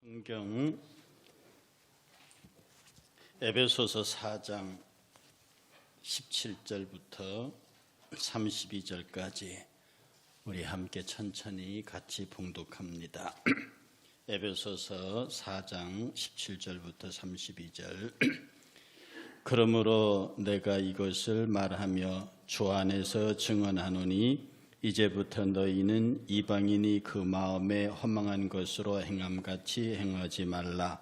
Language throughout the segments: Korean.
성경 에베소서 4장 17절부터 32절까지 우리 함께 천천히 같이 봉독합니다. 에베소서 4장 17절부터 32절. 그러므로 내가 이것을 말하며 주 안에서 증언하노니 이제부터 너희는 이방인이 그 마음에 허망한 것으로 행함같이 행하지 말라.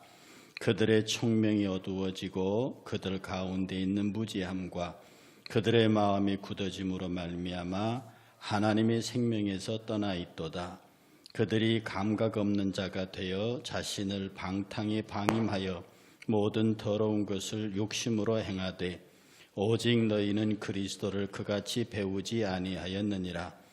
그들의 총명이 어두워지고 그들 가운데 있는 무지함과 그들의 마음이 굳어짐으로 말미암아 하나님의 생명에서 떠나 있도다. 그들이 감각 없는 자가 되어 자신을 방탕에 방임하여 모든 더러운 것을 욕심으로 행하되 오직 너희는 그리스도를 그같이 배우지 아니하였느니라.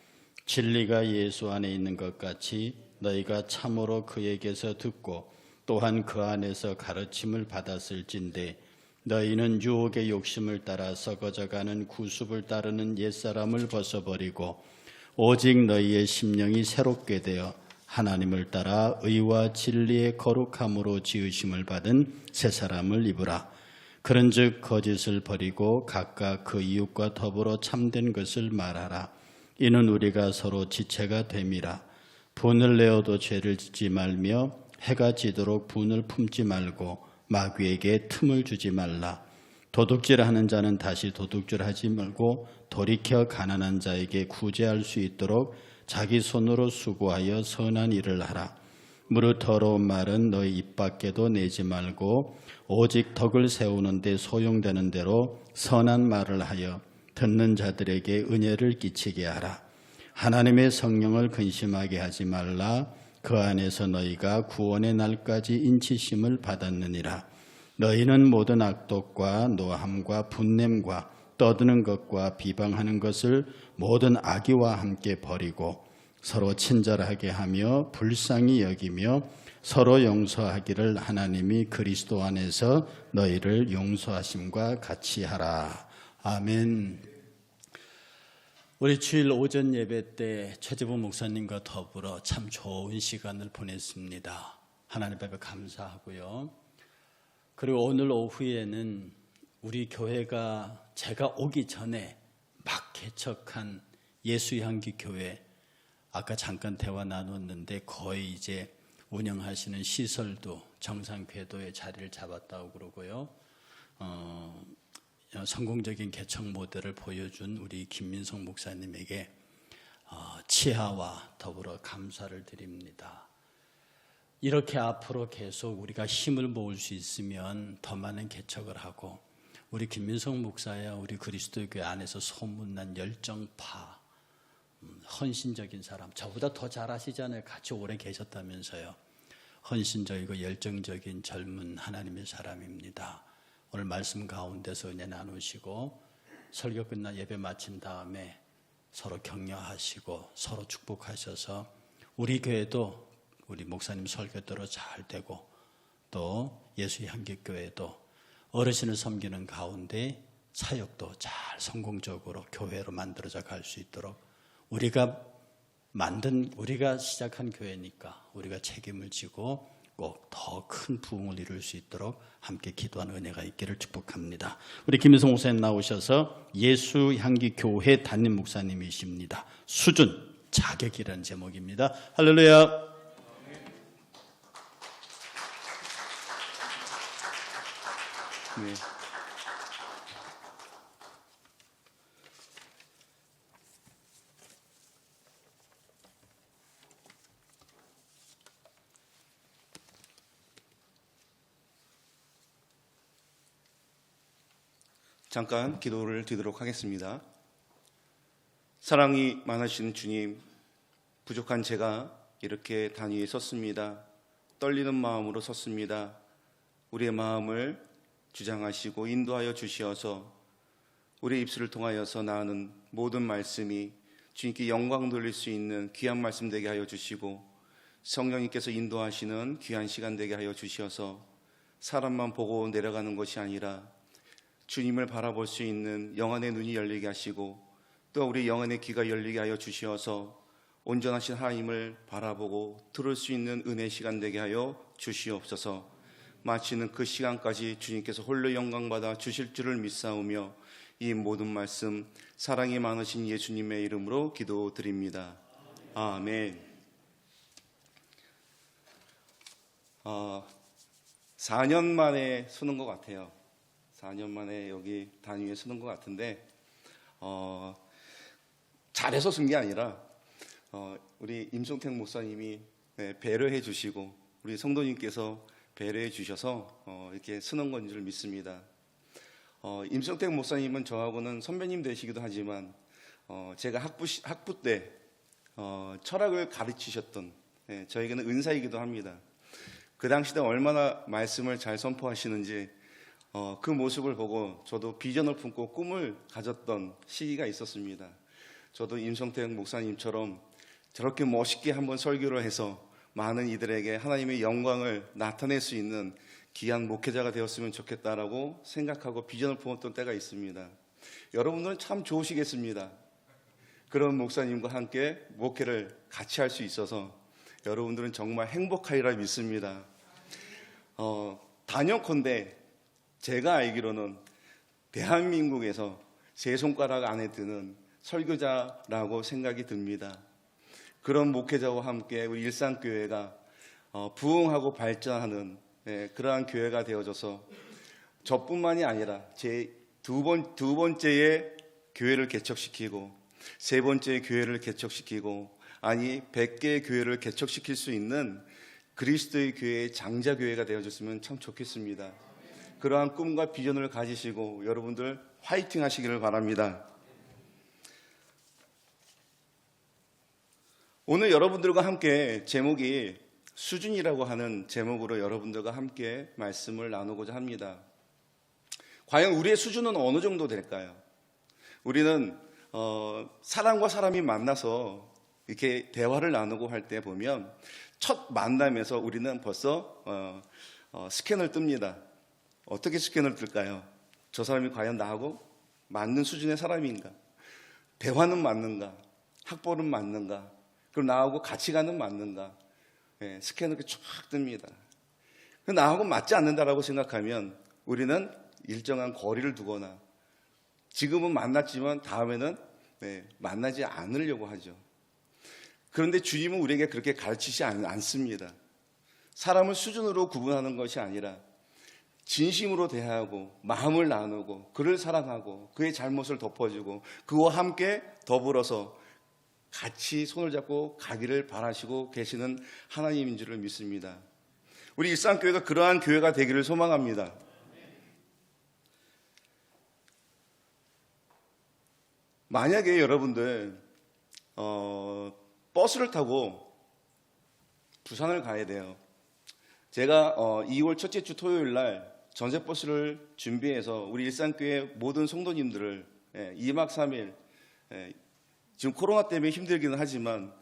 진리가 예수 안에 있는 것 같이 너희가 참으로 그에게서 듣고 또한 그 안에서 가르침을 받았을진데 너희는 유혹의 욕심을 따라 썩어져가는 구습을 따르는 옛사람을 벗어버리고 오직 너희의 심령이 새롭게 되어 하나님을 따라 의와 진리의 거룩함으로 지으심을 받은 새 사람을 입으라. 그런즉 거짓을 버리고 각각 그 이웃과 더불어 참된 것을 말하라. 이는 우리가 서로 지체가 됨이라. 분을 내어도 죄를 짓지 말며 해가 지도록 분을 품지 말고 마귀에게 틈을 주지 말라. 도둑질하는 자는 다시 도둑질하지 말고 돌이켜 가난한 자에게 구제할 수 있도록 자기 손으로 수고하여 선한 일을 하라. 무릇 더러운 말은 너희 입 밖에도 내지 말고 오직 덕을 세우는 데 소용되는 대로 선한 말을 하여 듣는 자들에게 은혜를 끼치게 하라. 하나님의 성령을 근심하게 하지 말라. 그 안에서 너희가 구원의 날까지 인치심을 받았느니라. 너희는 모든 악독과 노함과 분냄과 떠드는 것과 비방하는 것을 모든 악의와 함께 버리고 서로 친절하게 하며 불쌍히 여기며 서로 용서하기를 하나님이 그리스도 안에서 너희를 용서하심과 같이 하라. 아멘. 우리 주일 오전 예배 때 최재보 목사님과 더불어 참 좋은 시간을 보냈습니다. 하나님 앞에 감사하고요. 그리고 오늘 오후에는 우리 교회가 제가 오기 전에 막 개척한 예수향기 교회, 아까 잠깐 대화 나눴는데 거의 이제 운영하시는 시설도 정상 궤도에 자리를 잡았다고 그러고요. 성공적인 개척 모델을 보여준 우리 김민성 목사님에게 치하와 더불어 감사를 드립니다. 이렇게 앞으로 계속 우리가 힘을 모을 수 있으면 더 많은 개척을 하고 우리 김민성 목사야 우리 그리스도교회 안에서 소문난 열정파, 헌신적인 사람, 저보다 더 잘하시잖아요. 같이 오래 계셨다면서요. 헌신적이고 열정적인 젊은 하나님의 사람입니다. 오늘 말씀 가운데서 은혜 나누시고 설교 끝나 예배 마친 다음에 서로 격려하시고 서로 축복하셔서 우리 교회도 우리 목사님 설교대로 잘 되고 또 예수의 향기교회도 어르신을 섬기는 가운데 사역도 잘 성공적으로 교회로 만들어져 갈 수 있도록 우리가 시작한 교회니까 우리가 책임을 지고 꼭 더 큰 부흥을 이룰 수 있도록 함께 기도하는 은혜가 있기를 축복합니다. 우리 김민성 목사님 나오셔서 예수향기교회 담임 목사님이십니다. 수준, 자격이라는 제목입니다. 할렐루야. 네. 잠깐 기도를 드리도록 하겠습니다. 사랑이 많으신 주님, 부족한 제가 이렇게 단위에 섰습니다. 떨리는 마음으로 섰습니다. 우리의 마음을 주장하시고 인도하여 주시어서 우리의 입술을 통하여서 나오는 모든 말씀이 주님께 영광 돌릴 수 있는 귀한 말씀 되게 하여 주시고 성령님께서 인도하시는 귀한 시간 되게 하여 주시어서 사람만 보고 내려가는 것이 아니라 주님을 바라볼 수 있는 영안의 눈이 열리게 하시고 또 우리 영안의 귀가 열리게 하여 주시어서 온전하신 하나님을 바라보고 들을 수 있는 은혜 시간 되게 하여 주시옵소서. 마치는 그 시간까지 주님께서 홀로 영광받아 주실 줄을 믿사오며 이 모든 말씀 사랑이 많으신 예수님의 이름으로 기도드립니다. 아멘. 4년 만에 서는 것 같아요. 4년 만에 여기 단위에 서는 것 같은데 잘해서 쓴 게 아니라 우리 임성택 목사님이 배려해 주시고 우리 성도님께서 배려해 주셔서 이렇게 서는 건 줄 믿습니다. 임성택 목사님은 저하고는 선배님 되시기도 하지만 제가 학부 때 철학을 가르치셨던 저에게는 은사이기도 합니다. 그 당시 때 얼마나 말씀을 잘 선포하시는지 그 모습을 보고 저도 비전을 품고 꿈을 가졌던 시기가 있었습니다. 저도 임성택 목사님처럼 저렇게 멋있게 한번 설교를 해서 많은 이들에게 하나님의 영광을 나타낼 수 있는 귀한 목회자가 되었으면 좋겠다라고 생각하고 비전을 품었던 때가 있습니다. 여러분들은 참 좋으시겠습니다. 그런 목사님과 함께 목회를 같이 할 수 있어서 여러분들은 정말 행복하리라 믿습니다. 단연컨대 제가 알기로는 대한민국에서 세 손가락 안에 드는 설교자라고 생각이 듭니다. 그런 목회자와 함께 우리 일산교회가 부흥하고 발전하는 그러한 교회가 되어져서 저뿐만이 아니라 제 두 번째의 교회를 개척시키고 세 번째의 교회를 개척시키고 아니 100개의 교회를 개척시킬 수 있는 그리스도의 교회의 장자교회가 되어졌으면 참 좋겠습니다. 그러한 꿈과 비전을 가지시고 여러분들 화이팅 하시기를 바랍니다. 오늘 여러분들과 함께 제목이 수준이라고 하는 제목으로 여러분들과 함께 말씀을 나누고자 합니다. 과연 우리의 수준은 어느 정도 될까요? 우리는 사람과 사람이 만나서 이렇게 대화를 나누고 할 때 보면 첫 만남에서 우리는 벌써 스캔을 뜹니다. 어떻게 스캔을 뜰까요? 저 사람이 과연 나하고 맞는 수준의 사람인가? 대화는 맞는가? 학벌은 맞는가? 그럼 나하고 가치관은 맞는가? 스캔을 이렇게 쫙 뜹니다. 나하고 맞지 않는다라고 생각하면 우리는 일정한 거리를 두거나 지금은 만났지만 다음에는 만나지 않으려고 하죠. 그런데 주님은 우리에게 그렇게 가르치지 않습니다. 사람을 수준으로 구분하는 것이 아니라 진심으로 대하고 마음을 나누고 그를 사랑하고 그의 잘못을 덮어주고 그와 함께 더불어서 같이 손을 잡고 가기를 바라시고 계시는 하나님인 줄을 믿습니다. 우리 일산교회가 그러한 교회가 되기를 소망합니다. 만약에 여러분들 버스를 타고 부산을 가야 돼요. 제가 2월 첫째 주 토요일 날 전세버스를 준비해서 우리 일산교회 모든 성도님들을 2박 3일 지금 코로나 때문에 힘들기는 하지만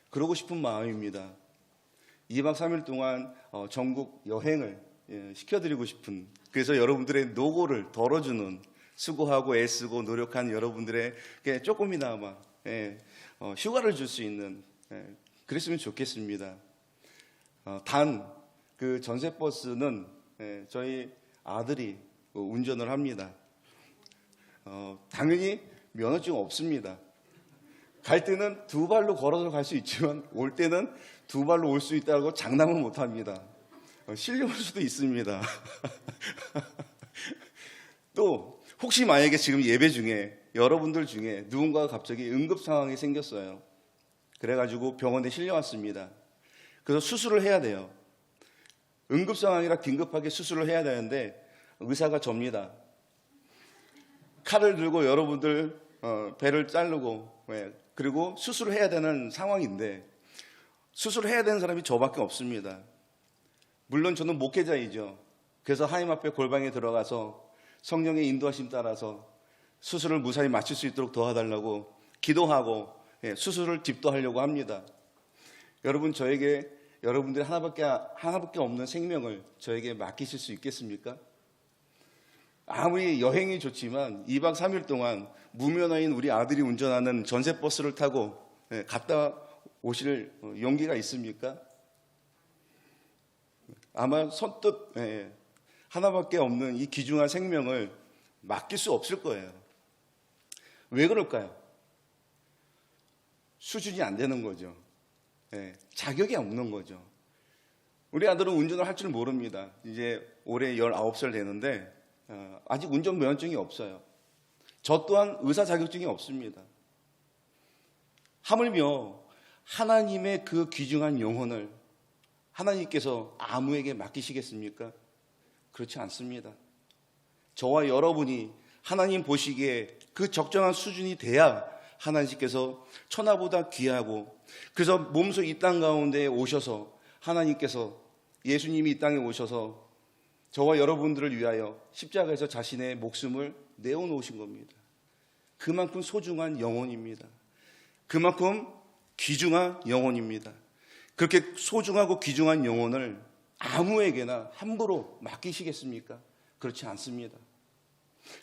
그러고 싶은 마음입니다. 2박 3일 동안 전국 여행을 시켜드리고 싶은, 그래서 여러분들의 노고를 덜어주는, 수고하고 애쓰고 노력한 여러분들에게 조금이나마 휴가를 줄 수 있는, 그랬으면 좋겠습니다. 단 그 전세버스는 저희 아들이 운전을 합니다. 당연히 면허증 없습니다. 갈 때는 두 발로 걸어서 갈 수 있지만 올 때는 두 발로 올 수 있다고 장담은 못합니다. 실려올 수도 있습니다. 또 혹시 만약에 지금 예배 중에 여러분들 중에 누군가가 갑자기 응급 상황이 생겼어요. 그래가지고 병원에 실려왔습니다. 그래서 수술을 해야 돼요. 응급 상황이라 긴급하게 수술을 해야 되는데 의사가 접니다. 칼을 들고 여러분들 배를 자르고 그리고 수술을 해야 되는 상황인데 수술을 해야 되는 사람이 저밖에 없습니다. 물론 저는 목회자이죠. 그래서 하나님 앞에 골방에 들어가서 성령의 인도하심 따라서 수술을 무사히 마칠 수 있도록 도와달라고 기도하고 수술을 집도하려고 합니다. 여러분, 저에게 여러분들이 하나밖에 없는 생명을 저에게 맡기실 수 있겠습니까? 아무리 여행이 좋지만 2박 3일 동안 무면허인 우리 아들이 운전하는 전세버스를 타고 갔다 오실 용기가 있습니까? 아마 선뜻 하나밖에 없는 이 귀중한 생명을 맡길 수 없을 거예요. 왜 그럴까요? 수준이 안 되는 거죠. 자격이 없는 거죠. 우리 아들은 운전을 할 줄 모릅니다. 이제 올해 19살 되는데 아직 운전면허증이 없어요. 저 또한 의사 자격증이 없습니다. 하물며 하나님의 그 귀중한 영혼을 하나님께서 아무에게 맡기시겠습니까? 그렇지 않습니다. 저와 여러분이 하나님 보시기에 그 적정한 수준이 돼야 하나님께서 천하보다 귀하고, 그래서 몸소 이 땅 가운데 오셔서 하나님께서, 예수님이 이 땅에 오셔서 저와 여러분들을 위하여 십자가에서 자신의 목숨을 내어놓으신 겁니다. 그만큼 소중한 영혼입니다. 그만큼 귀중한 영혼입니다. 그렇게 소중하고 귀중한 영혼을 아무에게나 함부로 맡기시겠습니까? 그렇지 않습니다.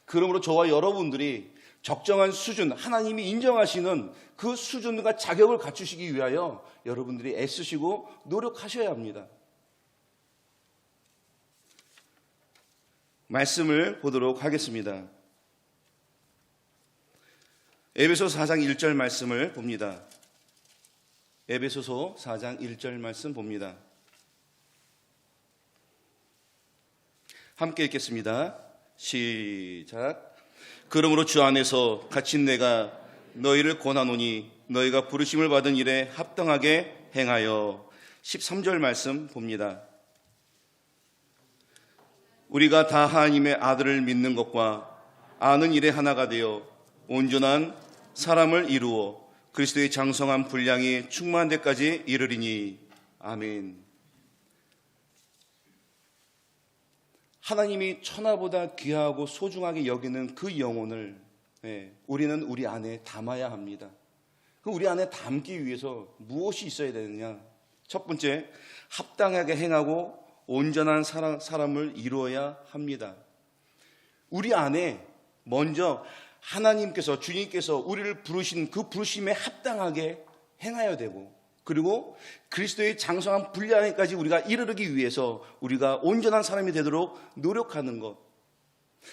그러므로 저와 여러분들이 적정한 수준, 하나님이 인정하시는 그 수준과 자격을 갖추시기 위하여 여러분들이 애쓰시고 노력하셔야 합니다. 말씀을 보도록 하겠습니다. 에베소서 4장 1절 말씀을 봅니다. 에베소서 4장 1절 말씀 봅니다. 함께 읽겠습니다. 시작. 그러므로 주 안에서 갇힌 내가 너희를 권하노니 너희가 부르심을 받은 일에 합당하게 행하여. 13절 말씀 봅니다. 우리가 다 하나님의 아들을 믿는 것과 아는 일에 하나가 되어 온전한 사람을 이루어 그리스도의 장성한 분량이 충만한 데까지 이르리니. 아멘. 하나님이 천하보다 귀하고 소중하게 여기는 그 영혼을 우리는 우리 안에 담아야 합니다. 그 우리 안에 담기 위해서 무엇이 있어야 되느냐? 첫 번째, 합당하게 행하고 온전한 사람을 이루어야 합니다. 우리 안에 먼저 하나님께서, 주님께서 우리를 부르신 그 부르심에 합당하게 행하여야 되고, 그리고 그리스도의 장성한 분량에까지 우리가 이르기 위해서 우리가 온전한 사람이 되도록 노력하는 것.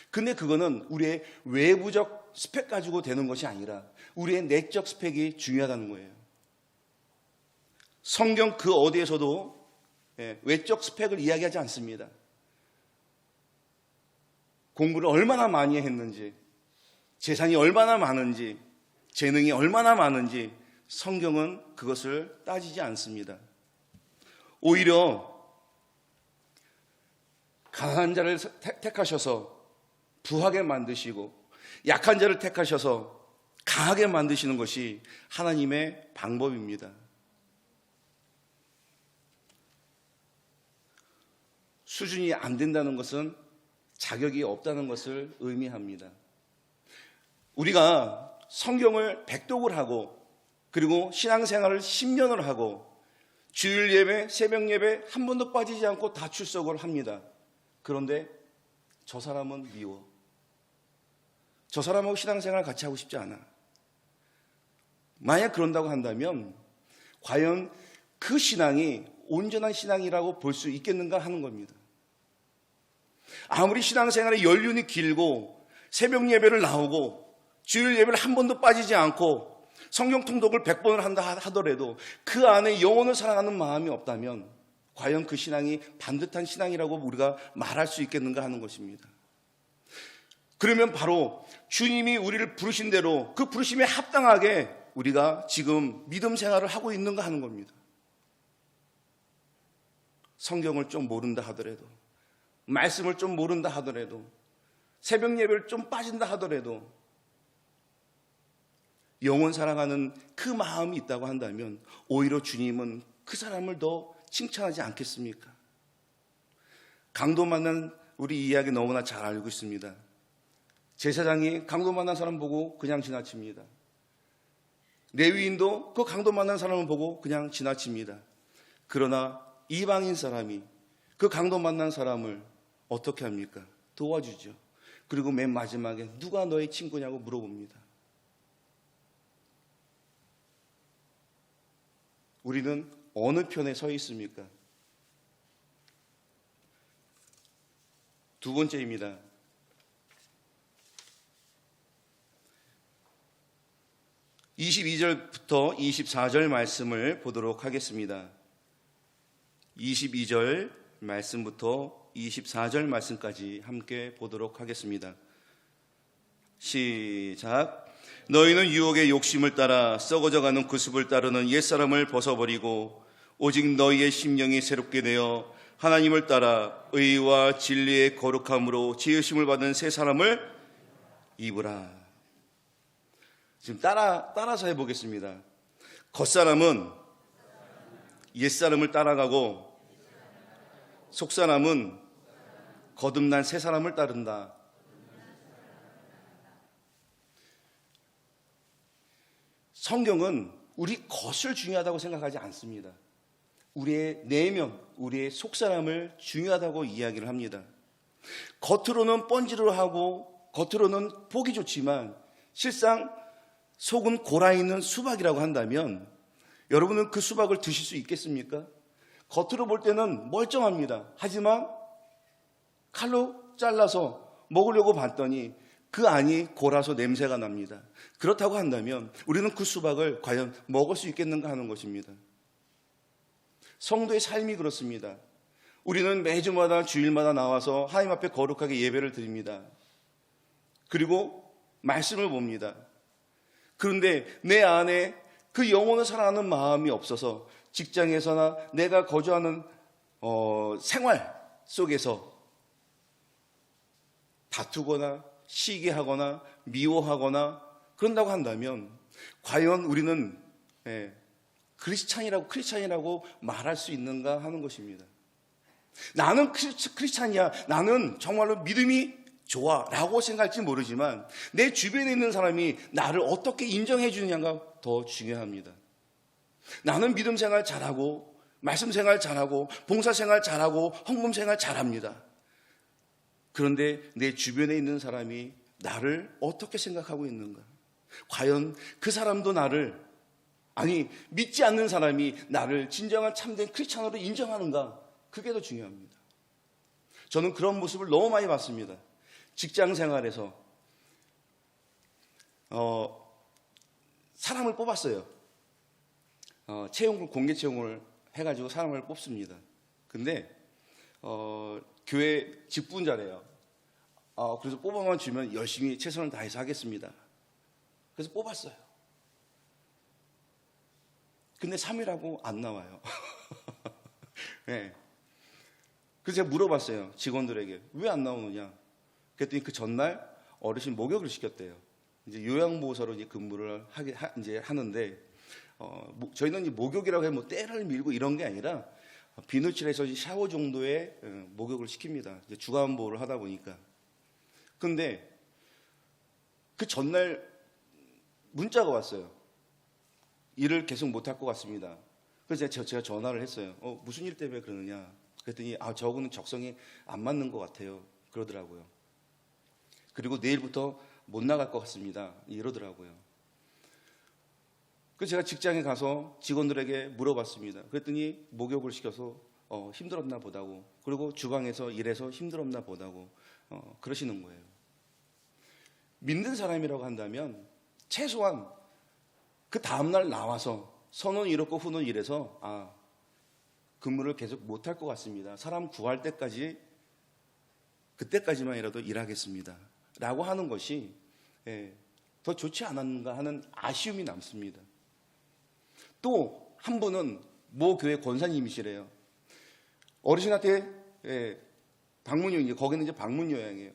근데 그거는 우리의 외부적 스펙 가지고 되는 것이 아니라 우리의 내적 스펙이 중요하다는 거예요. 성경 그 어디에서도 외적 스펙을 이야기하지 않습니다. 공부를 얼마나 많이 했는지, 재산이 얼마나 많은지, 재능이 얼마나 많은지 성경은 그것을 따지지 않습니다. 오히려 강한 자를 택하셔서 부하게 만드시고 약한 자를 택하셔서 강하게 만드시는 것이 하나님의 방법입니다. 수준이 안 된다는 것은 자격이 없다는 것을 의미합니다. 우리가 성경을 백독을 하고 그리고 신앙생활을 10년을 하고 주일 예배, 새벽 예배 한 번도 빠지지 않고 다 출석을 합니다. 그런데 저 사람은 미워. 저 사람하고 신앙생활을 같이 하고 싶지 않아. 만약 그런다고 한다면 과연 그 신앙이 온전한 신앙이라고 볼 수 있겠는가 하는 겁니다. 아무리 신앙생활의 연륜이 길고 새벽 예배를 나오고 주일 예배를 한 번도 빠지지 않고 성경 통독을 100번을 한다 하더라도 그 안에 영혼을 사랑하는 마음이 없다면 과연 그 신앙이 반듯한 신앙이라고 우리가 말할 수 있겠는가 하는 것입니다. 그러면 바로 주님이 우리를 부르신 대로 그 부르심에 합당하게 우리가 지금 믿음 생활을 하고 있는가 하는 겁니다. 성경을 좀 모른다 하더라도, 말씀을 좀 모른다 하더라도, 새벽 예배를 좀 빠진다 하더라도 영혼 사랑하는 그 마음이 있다고 한다면 오히려 주님은 그 사람을 더 칭찬하지 않겠습니까? 강도 만난 우리 이야기 너무나 잘 알고 있습니다. 제사장이 강도 만난 사람 보고 그냥 지나칩니다. 레위인도 그 강도 만난 사람을 보고 그냥 지나칩니다. 그러나 이방인 사람이 그 강도 만난 사람을 어떻게 합니까? 도와주죠. 그리고 맨 마지막에 누가 너의 친구냐고 물어봅니다. 우리는 어느 편에 서 있습니까? 두 번째입니다. 22절부터 24절 말씀을 보도록 하겠습니다. 22절 말씀부터 24절 말씀까지 함께 보도록 하겠습니다. 시작. 너희는 유혹의 욕심을 따라 썩어져가는 구습을 따르는 옛사람을 벗어버리고 오직 너희의 심령이 새롭게 되어 하나님을 따라 의와 진리의 거룩함으로 지으심을 받은 새 사람을 입으라. 지금 따라서 해보겠습니다. 겉사람은 옛사람을 따라가고 속사람은 거듭난 새 사람을 따른다. 성경은 우리 겉을 중요하다고 생각하지 않습니다. 우리의 내면, 우리의 속사람을 중요하다고 이야기를 합니다. 겉으로는 번지르르하고 겉으로는 보기 좋지만 실상 속은 골아있는 수박이라고 한다면 여러분은 그 수박을 드실 수 있겠습니까? 겉으로 볼 때는 멀쩡합니다. 하지만 칼로 잘라서 먹으려고 봤더니 그 안이 골아서 냄새가 납니다. 그렇다고 한다면 우리는 그 수박을 과연 먹을 수 있겠는가 하는 것입니다. 성도의 삶이 그렇습니다. 우리는 매주마다 주일마다 나와서 하나님 앞에 거룩하게 예배를 드립니다. 그리고 말씀을 봅니다. 그런데 내 안에 그 영혼을 사랑하는 마음이 없어서 직장에서나 내가 거주하는 생활 속에서 다투거나 시기하거나 미워하거나 그런다고 한다면 과연 우리는 크리스찬이라고 말할 수 있는가 하는 것입니다. 나는 크리스찬이야, 나는 정말로 믿음이 좋아 라고 생각할지 모르지만 내 주변에 있는 사람이 나를 어떻게 인정해 주느냐가 더 중요합니다. 나는 믿음 생활 잘하고 말씀 생활 잘하고 봉사 생활 잘하고 헌금 생활 잘합니다. 그런데 내 주변에 있는 사람이 나를 어떻게 생각하고 있는가? 과연 그 사람도 나를, 아니 믿지 않는 사람이 나를 진정한 참된 크리스찬으로 인정하는가? 그게 더 중요합니다. 저는 그런 모습을 너무 많이 봤습니다. 직장 생활에서 사람을 뽑았어요. 공개 채용을 해가지고 사람을 뽑습니다. 근데 교회 직분자래요. 그래서 뽑아만 주면 열심히 최선을 다해서 하겠습니다. 그래서 뽑았어요. 근데 3일하고 안 나와요. 네. 그래서 제가 물어봤어요. 직원들에게 왜 안 나오느냐? 그랬더니 그 전날 어르신 목욕을 시켰대요. 이제 요양보호사로 이제 근무를 이제 하는데 저희는 이제 목욕이라고 해서 뭐 때를 밀고 이런 게 아니라 비누칠해서 샤워 정도의 목욕을 시킵니다. 이제 주간보호를 하다 보니까. 근데 그 전날 문자가 왔어요. 일을 계속 못할 것 같습니다. 그래서 제가 전화를 했어요. 무슨 일 때문에 그러느냐? 그랬더니 저거는 적성이 안 맞는 것 같아요. 그러더라고요. 그리고 내일부터 못 나갈 것 같습니다. 이러더라고요. 그래서 제가 직장에 가서 직원들에게 물어봤습니다. 그랬더니 목욕을 시켜서 힘들었나 보다고, 그리고 주방에서 일해서 힘들었나 보다고 그러시는 거예요. 믿는 사람이라고 한다면 최소한 그 다음날 나와서 선은 이렇고 후는 이래서 근무를 계속 못할 것 같습니다. 사람 구할 때까지, 그때까지만이라도 일하겠습니다 라고 하는 것이 더 좋지 않았는가 하는 아쉬움이 남습니다. 또 한 분은 모 교회 권사님이시래요. 어르신한테 방문요양, 거기는 이제 방문 요양이에요.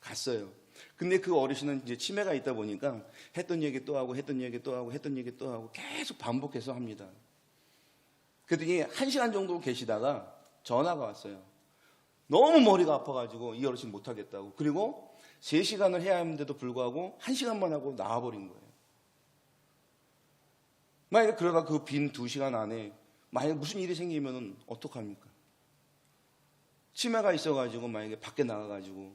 갔어요. 근데 그 어르신은 이제 치매가 있다 보니까 했던 얘기 또 하고 했던 얘기 또 하고 했던 얘기 또 하고 계속 반복해서 합니다. 그랬더니 1시간 정도 계시다가 전화가 왔어요. 너무 머리가 아파가지고 이 어르신 못하겠다고. 그리고 3시간을 해야 하는데도 불구하고 1시간만 하고 나와버린 거예요. 만약에 그러다 그 빈 2시간 안에 만약에 무슨 일이 생기면 어떡합니까? 치매가 있어가지고 만약에 밖에 나가가지고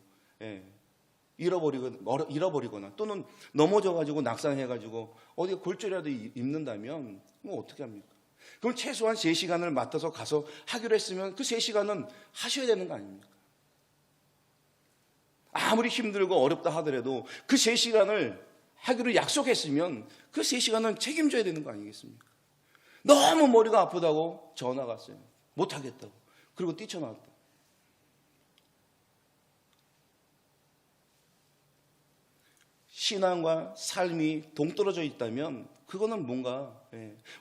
잃어버리거나 또는 넘어져가지고 낙상해가지고 어디에 골절이라도 입는다면 뭐 어떻게 합니까? 그럼 최소한 3시간을 맡아서 가서 하기로 했으면 그 3시간은 하셔야 되는 거 아닙니까? 아무리 힘들고 어렵다 하더라도 그 3시간을 하기로 약속했으면 그 3시간은 책임져야 되는 거 아니겠습니까? 너무 머리가 아프다고 전화가 왔어요. 못하겠다고. 그리고 뛰쳐나왔다. 신앙과 삶이 동떨어져 있다면 그거는 뭔가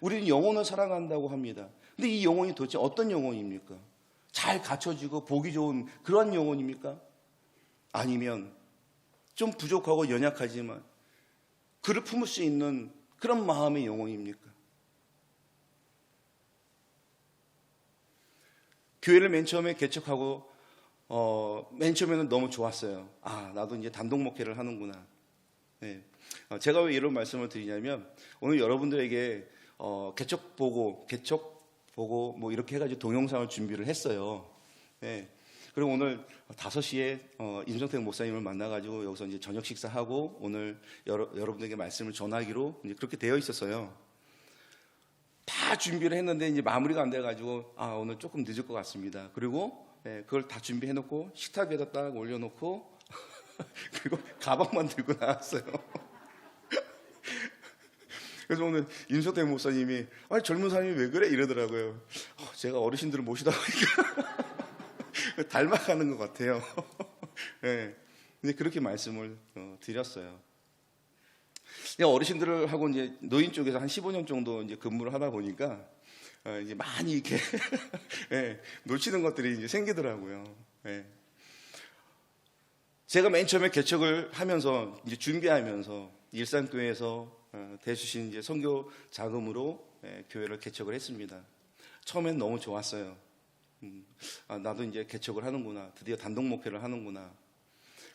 우리는 영혼을 사랑한다고 합니다. 근데 이 영혼이 도대체 어떤 영혼입니까? 잘 갖춰지고 보기 좋은 그런 영혼입니까? 아니면 좀 부족하고 연약하지만 그를 품을 수 있는 그런 마음의 영혼입니까? 교회를 맨 처음에 개척하고 맨 처음에는 너무 좋았어요. 아, 나도 이제 단독 목회를 하는구나. 네. 제가 왜 이런 말씀을 드리냐면 오늘 여러분들에게 개척 보고 뭐 이렇게 해가지고 동영상을 준비를 했어요. 네. 그리고 오늘 5시에 임성택 목사님을 만나가지고 여기서 이제 저녁 식사하고 오늘 여러분들에게 말씀을 전하기로 이제 그렇게 되어 있었어요. 다 준비를 했는데 이제 마무리가 안 돼가지고 오늘 조금 늦을 것 같습니다. 그리고 그걸 다 준비해놓고 식탁 위에다 딱 올려놓고 그리고 가방만 들고 나왔어요. 그래서 오늘 임성택 목사님이 젊은 사람이 왜 그래 이러더라고요. 제가 어르신들을 모시다 보니까 닮아가는 것 같아요. 네. 근데 그렇게 말씀을 드렸어요. 어르신들을 하고 이제 노인 쪽에서 한 15년 정도 이제 근무를 하다 보니까 이제 많이 이렇게 놓치는 것들이 이제 생기더라고요. 제가 맨 처음에 개척을 하면서 이제 준비하면서 일산교회에서 대주신 이제 선교 자금으로 교회를 개척을 했습니다. 처음엔 너무 좋았어요. 나도 이제 개척을 하는구나. 드디어 단독 목회를 하는구나.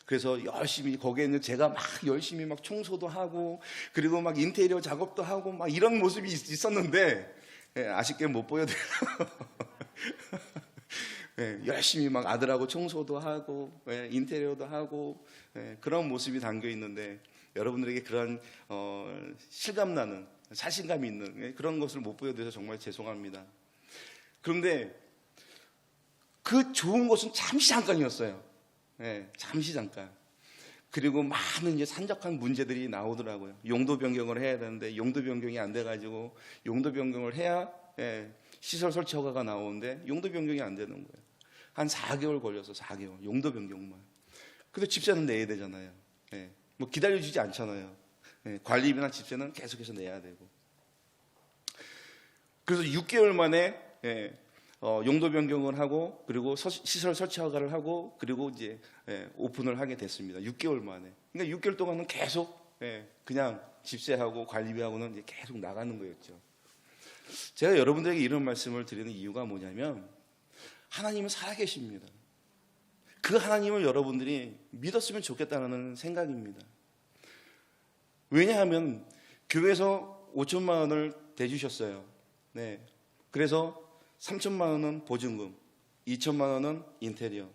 그래서 열심히 거기에 있는 제가 막 열심히 막 청소도 하고 그리고 막 인테리어 작업도 하고 막 이런 모습이 있었는데 아쉽게 못 보여드려요. 열심히 막 아들하고 청소도 하고 인테리어도 하고 그런 모습이 담겨 있는데 여러분들에게 그런 실감나는 자신감 있는 그런 것을 못 보여드려서 정말 죄송합니다. 그런데 그 좋은 것은 잠시 잠깐이었어요. 잠시 잠깐. 그리고 많은 이제 산적한 문제들이 나오더라고요. 용도 변경을 해야 되는데 용도 변경이 안 돼가지고 용도 변경을 해야 시설 설치 허가가 나오는데 용도 변경이 안 되는 거예요. 한 4개월 걸려서 4개월 용도 변경만. 그래서 집세는 내야 되잖아요. 뭐 기다려주지 않잖아요. 관리비나 집세는 계속해서 내야 되고. 그래서 6개월 만에 용도 변경을 하고 그리고 시설 설치 허가를 하고 그리고 이제 오픈을 하게 됐습니다. 6개월 만에. 그러니까 6개월 동안은 계속 그냥 집세하고 관리비하고는 이제 계속 나가는 거였죠. 제가 여러분들에게 이런 말씀을 드리는 이유가 뭐냐면 하나님은 살아계십니다. 그 하나님을 여러분들이 믿었으면 좋겠다는 생각입니다. 왜냐하면 교회에서 5천만 원을 대주셨어요. 그래서 3천만 원은 보증금, 2천만 원은 인테리어.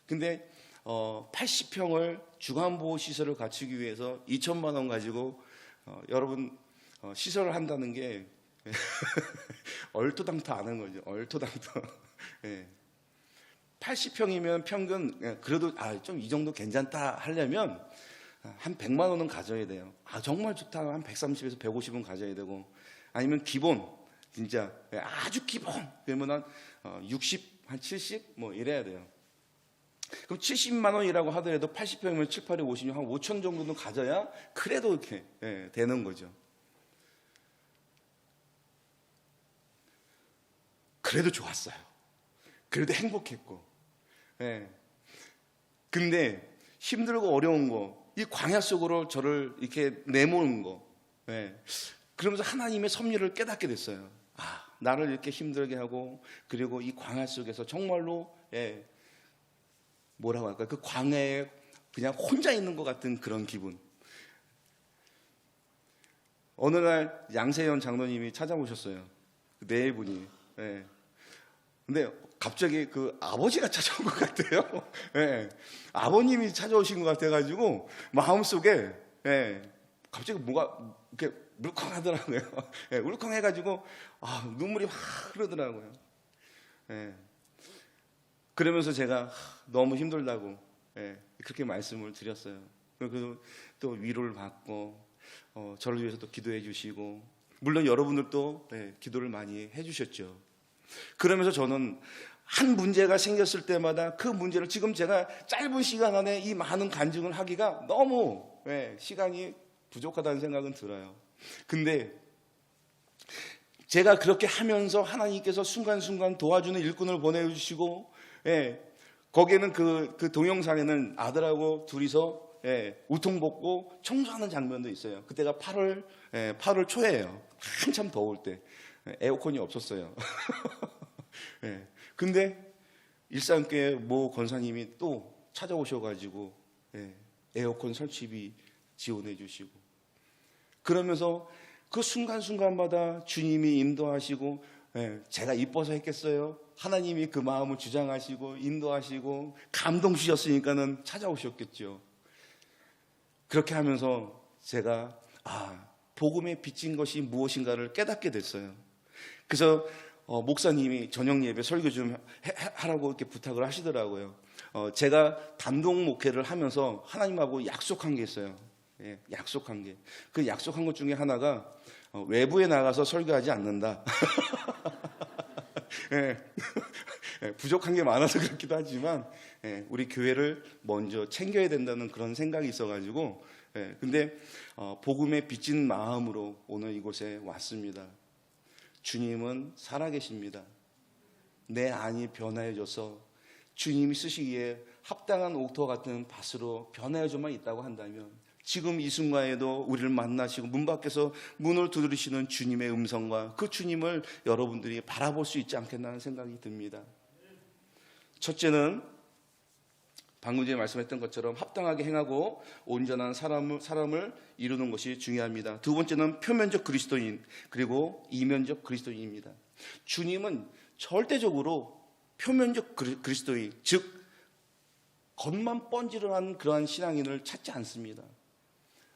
근데 80평을 주간보호시설을 갖추기 위해서 2천만 원 가지고 여러분 시설을 한다는 게 얼토당토 안 한 거죠. 얼토당토. 80평이면 평균 그래도 좀 이 정도 괜찮다 하려면 한 100만 원은 가져야 돼요. 정말 좋다 한 130에서 150은 가져야 되고 아니면 기본 진짜 아주 기본 그러면 한 60, 한 70 뭐 이래야 돼요. 그럼 70만 원이라고 하더라도 80평이면 7, 8에 50면 한 5천 정도는 가져야 그래도 이렇게 되는 거죠. 그래도 좋았어요. 그래도 행복했고. 근데 힘들고 어려운 거, 이 광야 속으로 저를 이렇게 내모는 거. 그러면서 하나님의 섭리를 깨닫게 됐어요. 나를 이렇게 힘들게 하고 그리고 이 광야 속에서 정말로 뭐라고 할까요? 그 광야에 그냥 혼자 있는 것 같은 그런 기분. 어느 날 양세현 장로님이 찾아오셨어요. 네 분이. 근데 갑자기 그 아버지가 찾아온 것 같아요. 아버님이 찾아오신 것 같아가지고 마음속에 갑자기 뭐가 이렇게 물컹하더라고요. 예, 울컹해가지고 눈물이 확 흐르더라고요. 예. 그러면서 제가 너무 힘들다고 그렇게 말씀을 드렸어요. 그리고 또 위로를 받고 저를 위해서 또 기도해 주시고, 물론 여러분들도 기도를 많이 해주셨죠. 그러면서 저는 한 문제가 생겼을 때마다 그 문제를, 지금 제가 짧은 시간 안에 이 많은 간증을 하기가 너무 시간이 부족하다는 생각은 들어요. 근데 제가 그렇게 하면서 하나님께서 순간순간 도와주는 일꾼을 보내주시고, 거기에는 그 동영상에는 아들하고 둘이서 우통 벗고 청소하는 장면도 있어요. 그때가 8월 초예요. 한참 더울 때. 에어컨이 없었어요. 근데 일산교회 모 권사님이 또 찾아오셔가지고 에어컨 설치비 지원해 주시고, 그러면서 그 순간순간마다 주님이 인도하시고, 제가 이뻐서 했겠어요? 하나님이 그 마음을 주장하시고 인도하시고 감동 주셨으니까는 찾아오셨겠죠. 그렇게 하면서 제가 복음에 빚진 것이 무엇인가를 깨닫게 됐어요. 그래서 목사님이 저녁 예배 설교 좀 하라고 이렇게 부탁을 하시더라고요. 제가 단독 목회를 하면서 하나님하고 약속한 게 있어요. 약속한 게. 그 약속한 것 중에 하나가 외부에 나가서 설교하지 않는다. 부족한 게 많아서 그렇기도 하지만 우리 교회를 먼저 챙겨야 된다는 그런 생각이 있어가지고, 근데 복음에 빚진 마음으로 오늘 이곳에 왔습니다. 주님은 살아계십니다. 내 안이 변화해져서 주님이 쓰시기에 합당한 옥토와 같은 밭으로 변화해져만 있다고 한다면, 지금 이 순간에도 우리를 만나시고 문 밖에서 문을 두드리시는 주님의 음성과 그 주님을 여러분들이 바라볼 수 있지 않겠나는 생각이 듭니다. 첫째는 방금 전에 말씀했던 것처럼 합당하게 행하고 온전한 사람을 이루는 것이 중요합니다. 두 번째는 표면적 그리스도인, 그리고 이면적 그리스도인입니다. 주님은 절대적으로 표면적 그리스도인, 즉 겉만 번지르한 그러한 신앙인을 찾지 않습니다.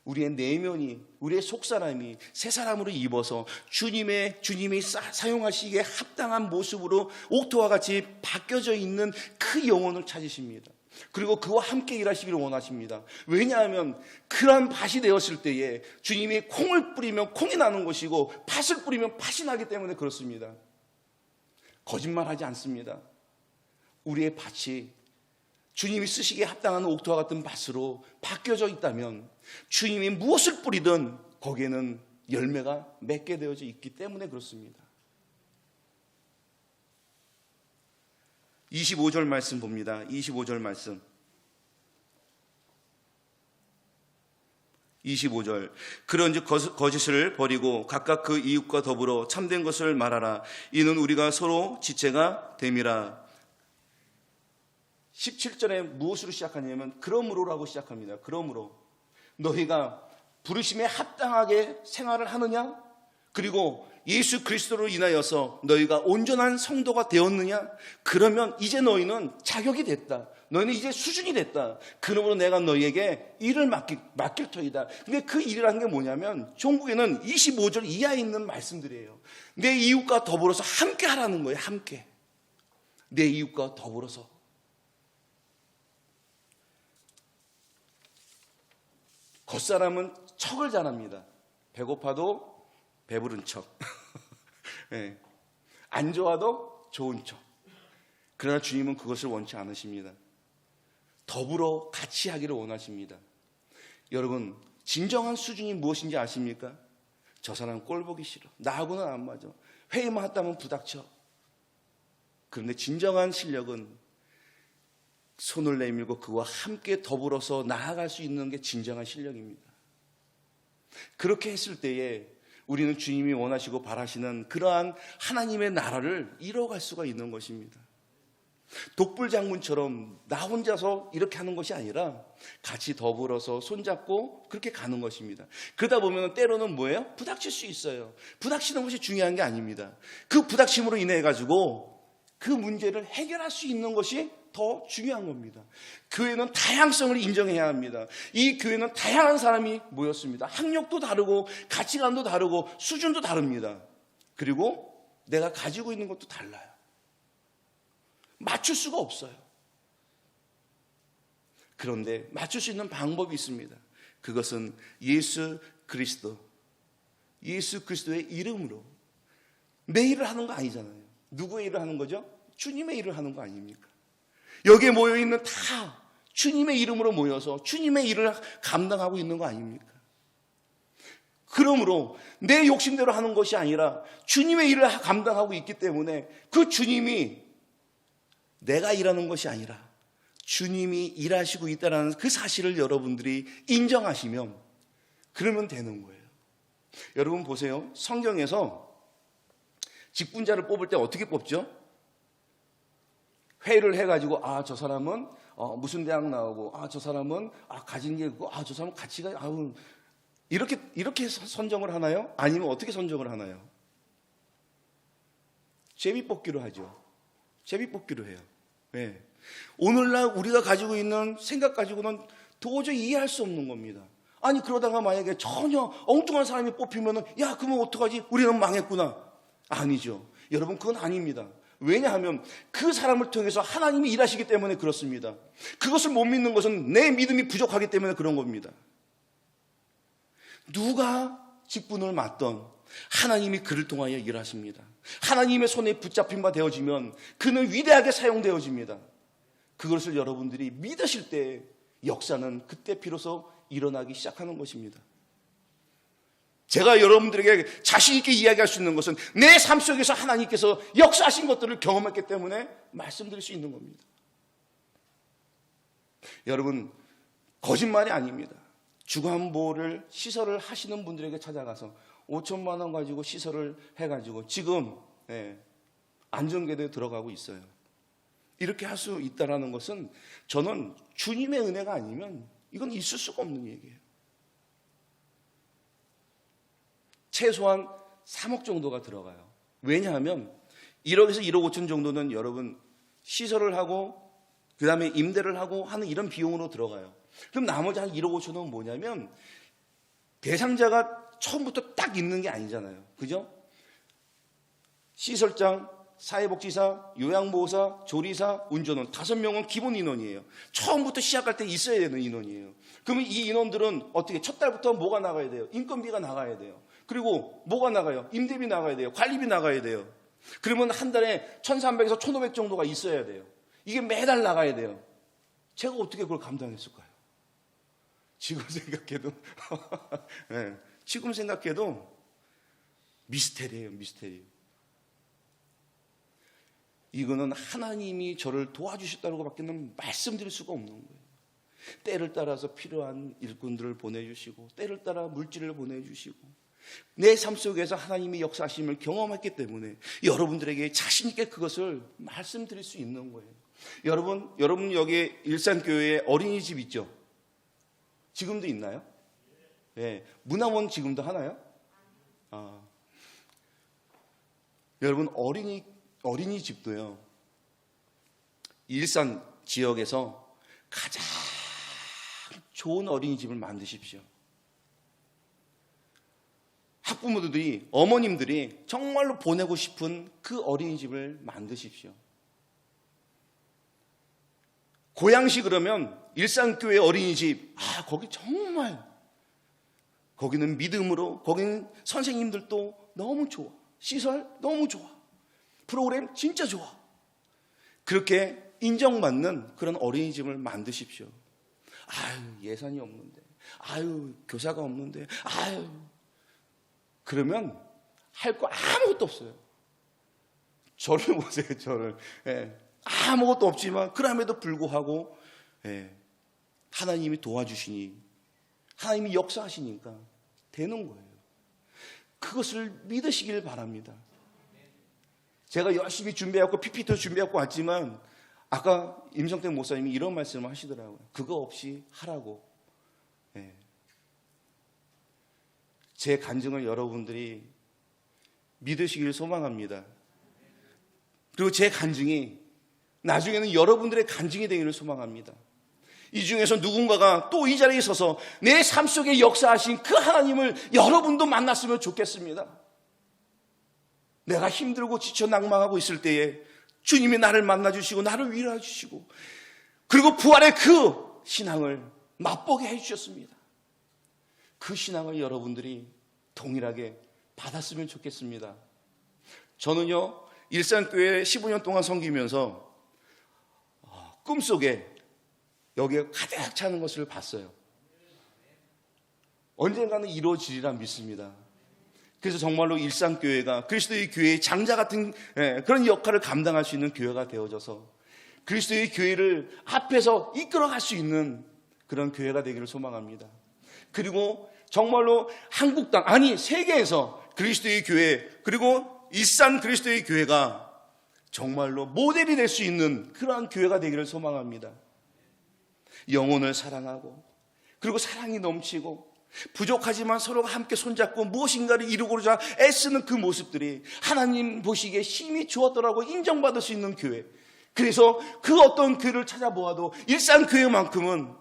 우리의 내면이, 우리의 속사람이 새 사람으로 입어서 주님이 사용하시기에 합당한 모습으로 옥토와 같이 바뀌어져 있는 그 영혼을 찾으십니다. 그리고 그와 함께 일하시기를 원하십니다. 왜냐하면 그러한 밭이 되었을 때에 주님이 콩을 뿌리면 콩이 나는 것이고 팥을 뿌리면 팥이 나기 때문에 그렇습니다. 거짓말하지 않습니다. 우리의 밭이 주님이 쓰시기에 합당한 옥토와 같은 밭으로 바뀌어져 있다면 주님이 무엇을 뿌리든 거기에는 열매가 맺게 되어져 있기 때문에 그렇습니다. 25절 말씀 봅니다. 25절 말씀. 25절. 그런즉 거짓을 버리고 각각 그 이웃과 더불어 참된 것을 말하라. 이는 우리가 서로 지체가 됨이라. 17절에 무엇으로 시작하냐면 그러므로라고 시작합니다. 그러므로 너희가 부르심에 합당하게 생활을 하느냐? 그리고 예수 그리스도로 인하여서 너희가 온전한 성도가 되었느냐? 그러면 이제 너희는 자격이 됐다. 너희는 이제 수준이 됐다. 그러므로 내가 너희에게 일을 맡길 터이다. 근데 그 일이라는 게 뭐냐면 종국에는 25절 이하에 있는 말씀들이에요. 내 이웃과 더불어서 함께 하라는 거예요. 함께. 내 이웃과 더불어서. 겉사람은 척을 잘합니다. 배고파도 배부른 척. 안 좋아도 좋은 척. 그러나 주님은 그것을 원치 않으십니다. 더불어 같이 하기를 원하십니다. 여러분, 진정한 수준이 무엇인지 아십니까? 저 사람 꼴 보기 싫어. 나하고는 안 맞아. 회의만 했다면 부닥쳐. 그런데 진정한 실력은 손을 내밀고 그와 함께 더불어서 나아갈 수 있는 게 진정한 실력입니다. 그렇게 했을 때에 우리는 주님이 원하시고 바라시는 그러한 하나님의 나라를 이뤄갈 수가 있는 것입니다. 독불장군처럼 나 혼자서 이렇게 하는 것이 아니라 같이 더불어서 손잡고 그렇게 가는 것입니다. 그러다 보면 때로는 뭐예요? 부닥칠 수 있어요. 부닥치는 것이 중요한 게 아닙니다. 그 부닥침으로 인해 가지고 그 문제를 해결할 수 있는 것이 더 중요한 겁니다. 교회는 다양성을 인정해야 합니다. 이 교회는 다양한 사람이 모였습니다. 학력도 다르고 가치관도 다르고 수준도 다릅니다. 그리고 내가 가지고 있는 것도 달라요. 맞출 수가 없어요. 그런데 맞출 수 있는 방법이 있습니다. 그것은 예수 그리스도의 이름으로. 내 일을 하는 거 아니잖아요. 누구의 일을 하는 거죠? 주님의 일을 하는 거 아닙니까? 여기에 모여있는 다 주님의 이름으로 모여서 주님의 일을 감당하고 있는 거 아닙니까? 그러므로 내 욕심대로 하는 것이 아니라 주님의 일을 감당하고 있기 때문에 그 주님이 내가 일하는 것이 아니라 주님이 일하시고 있다는 그 사실을 여러분들이 인정하시면 그러면 되는 거예요. 여러분 보세요. 성경에서 직분자를 뽑을 때 어떻게 뽑죠? 회의를 해가지고 저 사람은 무슨 대학 나오고 저 사람은 가진 게 있고 저 사람은 가치가 이렇게 선정을 하나요? 아니면 어떻게 선정을 하나요? 제비뽑기로 하죠. 제비뽑기로 해요. 네. 오늘날 우리가 가지고 있는 생각 가지고는 도저히 이해할 수 없는 겁니다. 아니 그러다가 만약에 전혀 엉뚱한 사람이 뽑히면은 그러면 어떡하지? 우리는 망했구나. 아니죠. 여러분 그건 아닙니다. 왜냐하면 그 사람을 통해서 하나님이 일하시기 때문에 그렇습니다. 그것을 못 믿는 것은 내 믿음이 부족하기 때문에 그런 겁니다. 누가 직분을 맡던 하나님이 그를 통하여 일하십니다. 하나님의 손에 붙잡힌 바 되어지면 그는 위대하게 사용되어집니다. 그것을 여러분들이 믿으실 때 역사는 그때 비로소 일어나기 시작하는 것입니다. 제가 여러분들에게 자신 있게 이야기할 수 있는 것은 내 삶 속에서 하나님께서 역사하신 것들을 경험했기 때문에 말씀드릴 수 있는 겁니다. 여러분 거짓말이 아닙니다. 주간보호를 시설을 하시는 분들에게 찾아가서 5천만 원 가지고 시설을 해가지고 지금 안전계도에 들어가고 있어요. 이렇게 할 수 있다는 것은 저는 주님의 은혜가 아니면 이건 있을 수가 없는 얘기예요. 최소한 3억 정도가 들어가요. 왜냐하면 1억에서 1억 5천 정도는 여러분 시설을 하고 그 다음에 임대를 하고 하는 이런 비용으로 들어가요. 그럼 나머지 한 1억 5천은 뭐냐면 대상자가 처음부터 딱 있는 게 아니잖아요. 그죠? 시설장, 사회복지사, 요양보호사, 조리사, 운전원 5명은 기본 인원이에요. 처음부터 시작할 때 있어야 되는 인원이에요. 그러면 이 인원들은 어떻게 첫 달부터 뭐가 나가야 돼요? 인건비가 나가야 돼요. 그리고 뭐가 나가요? 임대비 나가야 돼요. 관리비 나가야 돼요. 그러면 한 달에 1,300에서 1,500 정도가 있어야 돼요. 이게 매달 나가야 돼요. 제가 어떻게 그걸 감당했을까요? 지금 생각해도 네, 지금 생각해도 미스테리예요. 미스테리. 이거는 하나님이 저를 도와주셨다고 밖에는 말씀드릴 수가 없는 거예요. 때를 따라서 필요한 일꾼들을 보내주시고 때를 따라 물질을 보내주시고 내 삶 속에서 하나님이 역사하심을 경험했기 때문에 여러분들에게 자신 있게 그것을 말씀드릴 수 있는 거예요. 여러분 여기 일산교회에 어린이집 있죠? 지금도 있나요? 네. 문화원 지금도 하나요? 여러분 어린이집도요. 일산 지역에서 가장 좋은 어린이집을 만드십시오. 학부모들이 어머님들이 정말로 보내고 싶은 그 어린이집을 만드십시오. 고양시 그러면 일산교회 어린이집 거기 정말 거기는 믿음으로 거기는 선생님들도 너무 좋아. 시설 너무 좋아. 프로그램 진짜 좋아. 그렇게 인정받는 그런 어린이집을 만드십시오. 예산이 없는데 교사가 없는데 그러면 할 거 아무것도 없어요. 저를 보세요. 저를 아무것도 없지만 그럼에도 불구하고 하나님이 도와주시니 하나님이 역사하시니까 되는 거예요. 그것을 믿으시길 바랍니다. 제가 열심히 준비하고 PPT 준비하고 왔지만 아까 임성택 목사님이 이런 말씀을 하시더라고요. 그거 없이 하라고. 제 간증을 여러분들이 믿으시길 소망합니다. 그리고 제 간증이 나중에는 여러분들의 간증이 되기를 소망합니다. 이 중에서 누군가가 또 이 자리에 서서 내 삶 속에 역사하신 그 하나님을 여러분도 만났으면 좋겠습니다. 내가 힘들고 지쳐 낭망하고 있을 때에 주님이 나를 만나주시고 나를 위로해 주시고 그리고 부활의 그 신앙을 맛보게 해주셨습니다. 그 신앙을 여러분들이 동일하게 받았으면 좋겠습니다. 저는요, 일산교회 15년 동안 섬기면서 꿈속에 여기에 가득 차는 것을 봤어요. 언젠가는 이루어지리라 믿습니다. 그래서 정말로 일산교회가 그리스도의 교회의 장자 같은 그런 역할을 감당할 수 있는 교회가 되어져서 그리스도의 교회를 앞에서 이끌어갈 수 있는 그런 교회가 되기를 소망합니다. 그리고 정말로 한국 땅, 아니 세계에서 그리스도의 교회, 그리고 일산 그리스도의 교회가 정말로 모델이 될 수 있는 그러한 교회가 되기를 소망합니다. 영혼을 사랑하고 그리고 사랑이 넘치고 부족하지만 서로가 함께 손잡고 무엇인가를 이루고자 애쓰는 그 모습들이 하나님 보시기에 힘이 주었더라고 인정받을 수 있는 교회. 그래서 그 어떤 교회를 찾아보아도 일산교회만큼은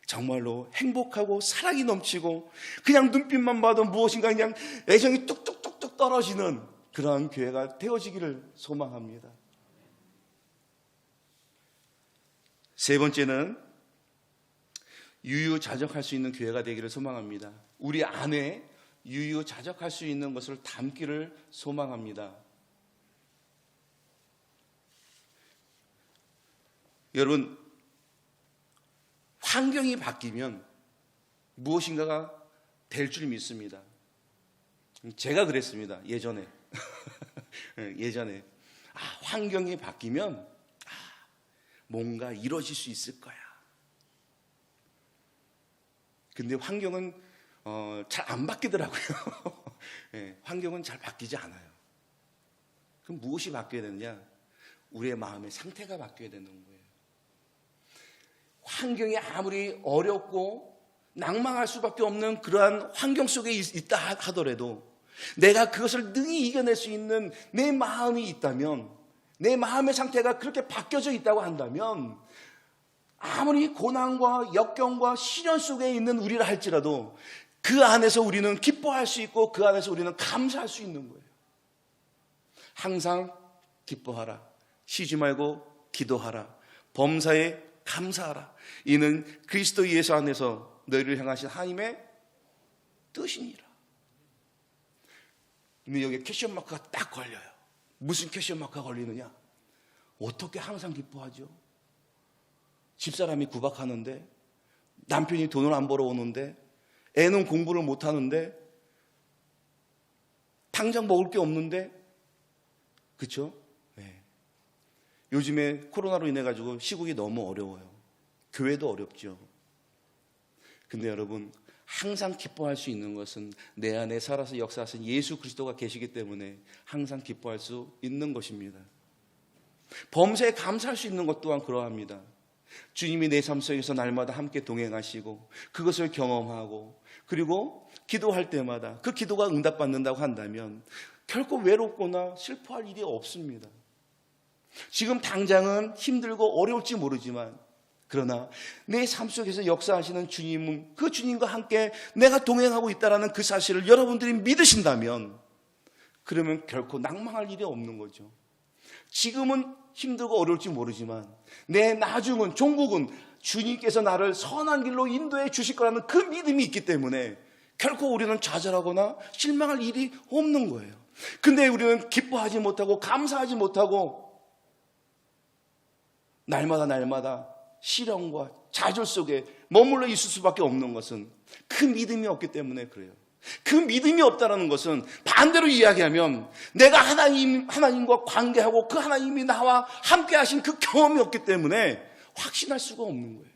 정말로 행복하고 사랑이 넘치고 그냥 눈빛만 봐도 무엇인가 그냥 애정이 뚝뚝뚝뚝 떨어지는 그러한 교회가 되어지기를 소망합니다. 세 번째는 유유자적할 수 있는 교회가 되기를 소망합니다. 우리 안에 유유자적할 수 있는 것을 담기를 소망합니다. 여러분, 환경이 바뀌면 무엇인가가 될 줄 믿습니다. 제가 그랬습니다. 예전에. 환경이 바뀌면 뭔가 이루어질 수 있을 거야. 근데 환경은 잘 안 바뀌더라고요. 환경은 잘 바뀌지 않아요. 그럼 무엇이 바뀌어야 되느냐? 우리의 마음의 상태가 바뀌어야 되는 거예요. 환경이 아무리 어렵고 낭망할 수밖에 없는 그러한 환경 속에 있다 하더라도 내가 그것을 능히 이겨낼 수 있는 내 마음이 있다면, 내 마음의 상태가 그렇게 바뀌어져 있다고 한다면 아무리 고난과 역경과 시련 속에 있는 우리라 할지라도 그 안에서 우리는 기뻐할 수 있고 그 안에서 우리는 감사할 수 있는 거예요. 항상 기뻐하라. 쉬지 말고 기도하라. 범사에 감사하라. 이는 그리스도 예수 안에서 너희를 향하신 하나님의 뜻이니라. 근데 여기 퀘션 마크가 딱 걸려요. 무슨 퀘션 마크가 걸리느냐? 어떻게 항상 기뻐하죠? 집사람이 구박하는데, 남편이 돈을 안 벌어오는데, 애는 공부를 못하는데, 당장 먹을 게 없는데, 그렇죠? 네. 요즘에 코로나로 인해 가지고 시국이 너무 어려워요. 교회도 어렵죠. 근데 여러분, 항상 기뻐할 수 있는 것은 내 안에 살아서 역사하신 예수 그리스도가 계시기 때문에 항상 기뻐할 수 있는 것입니다. 범사에 감사할 수 있는 것 또한 그러합니다. 주님이 내 삶 속에서 날마다 함께 동행하시고 그것을 경험하고 그리고 기도할 때마다 그 기도가 응답받는다고 한다면 결코 외롭거나 슬퍼할 일이 없습니다. 지금 당장은 힘들고 어려울지 모르지만 그러나 내 삶 속에서 역사하시는 주님은 그 주님과 함께 내가 동행하고 있다는 그 사실을 여러분들이 믿으신다면 그러면 결코 낭망할 일이 없는 거죠. 지금은 힘들고 어려울지 모르지만 내 나중은 종국은 주님께서 나를 선한 길로 인도해 주실 거라는 그 믿음이 있기 때문에 결코 우리는 좌절하거나 실망할 일이 없는 거예요. 근데 우리는 기뻐하지 못하고 감사하지 못하고 날마다 시련과 좌절 속에 머물러 있을 수밖에 없는 것은 그 믿음이 없기 때문에 그래요. 그 믿음이 없다는 것은 반대로 이야기하면 내가 하나님과 관계하고 그 하나님이 나와 함께 하신 그 경험이 없기 때문에 확신할 수가 없는 거예요.